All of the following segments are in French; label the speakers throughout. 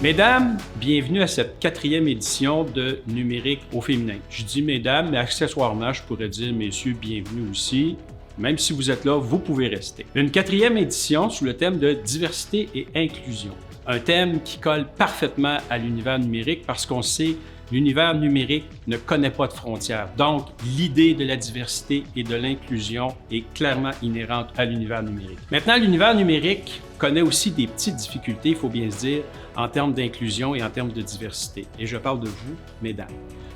Speaker 1: Mesdames, bienvenue à cette 4e édition de Numérique au féminin. Je dis mesdames, mais accessoirement, je pourrais dire messieurs, bienvenue aussi. Même si vous êtes là, vous pouvez rester. Une 4e édition sous le thème de diversité et inclusion. Un thème qui colle parfaitement à l'univers numérique parce qu'on sait l'univers numérique ne connaît pas de frontières. Donc, l'idée de la diversité et de l'inclusion est clairement inhérente à l'univers numérique. Maintenant, l'univers numérique connaît aussi des petites difficultés, il faut bien se dire, en termes d'inclusion et en termes de diversité. Et je parle de vous, mesdames.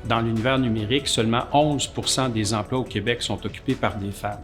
Speaker 1: Dans l'univers numérique, seulement 11% des emplois au Québec sont occupés par des femmes.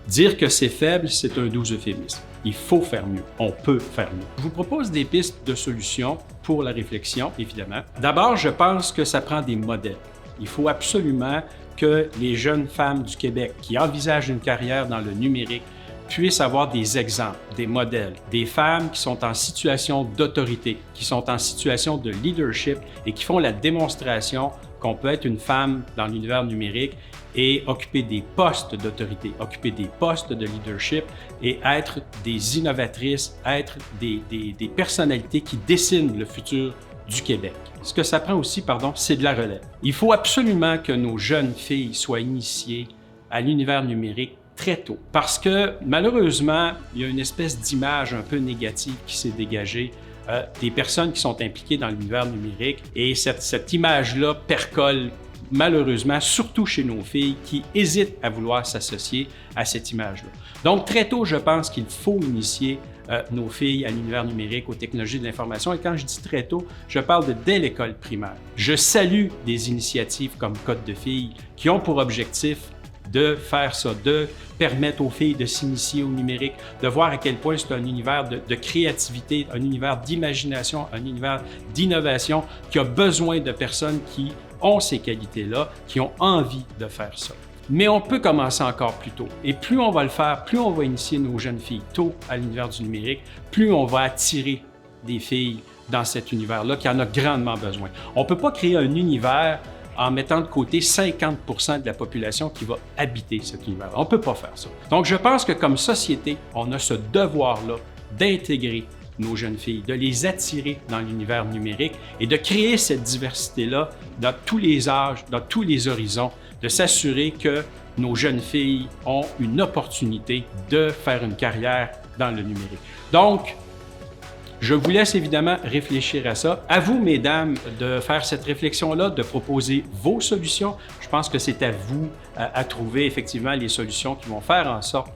Speaker 1: Dire que c'est faible, c'est un doux euphémisme. Il faut faire mieux. On peut faire mieux. Je vous propose des pistes de solutions pour la réflexion, évidemment. D'abord, je pense que ça prend des modèles. Il faut absolument que les jeunes femmes du Québec qui envisagent une carrière dans le numérique puissent avoir des exemples, des modèles, des femmes qui sont en situation d'autorité, qui sont en situation de leadership et qui font la démonstration qu'on peut être une femme dans l'univers numérique et occuper des postes d'autorité, occuper des postes de leadership et être des innovatrices, être des personnalités qui dessinent le futur du Québec. Ce que ça prend aussi, c'est de la relève. Il faut absolument que nos jeunes filles soient initiées à l'univers numérique très tôt. Parce que malheureusement, il y a une espèce d'image un peu négative qui s'est dégagée des personnes qui sont impliquées dans l'univers numérique et cette image-là percole malheureusement, surtout chez nos filles qui hésitent à vouloir s'associer à cette image-là. Donc, très tôt, je pense qu'il faut initier nos filles à l'univers numérique, aux technologies de l'information. Et quand je dis très tôt, je parle de dès l'école primaire. Je salue des initiatives comme Code de filles qui ont pour objectif de faire ça, de permettre aux filles de s'initier au numérique, de voir à quel point c'est un univers de créativité, un univers d'imagination, un univers d'innovation qui a besoin de personnes qui ont ces qualités-là, qui ont envie de faire ça. Mais on peut commencer encore plus tôt. Et plus on va le faire, plus on va initier nos jeunes filles tôt à l'univers du numérique, plus on va attirer des filles dans cet univers-là qui en a grandement besoin. On ne peut pas créer un univers en mettant de côté 50% de la population qui va habiter cet univers. On ne peut pas faire ça. Donc, je pense que comme société, on a ce devoir-là d'intégrer nos jeunes filles, de les attirer dans l'univers numérique et de créer cette diversité-là dans tous les âges, dans tous les horizons, de s'assurer que nos jeunes filles ont une opportunité de faire une carrière dans le numérique. Donc, je vous laisse évidemment réfléchir à ça. À vous, mesdames, de faire cette réflexion-là, de proposer vos solutions. Je pense que c'est à vous à trouver effectivement les solutions qui vont faire en sorte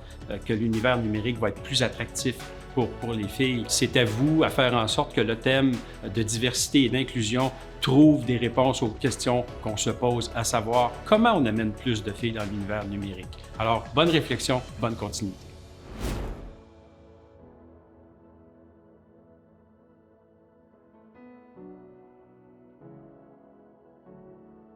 Speaker 1: que l'univers numérique va être plus attractif pour les filles. C'est à vous à faire en sorte que le thème de diversité et d'inclusion trouve des réponses aux questions qu'on se pose, à savoir comment on amène plus de filles dans l'univers numérique. Alors, bonne réflexion, bonne continuité.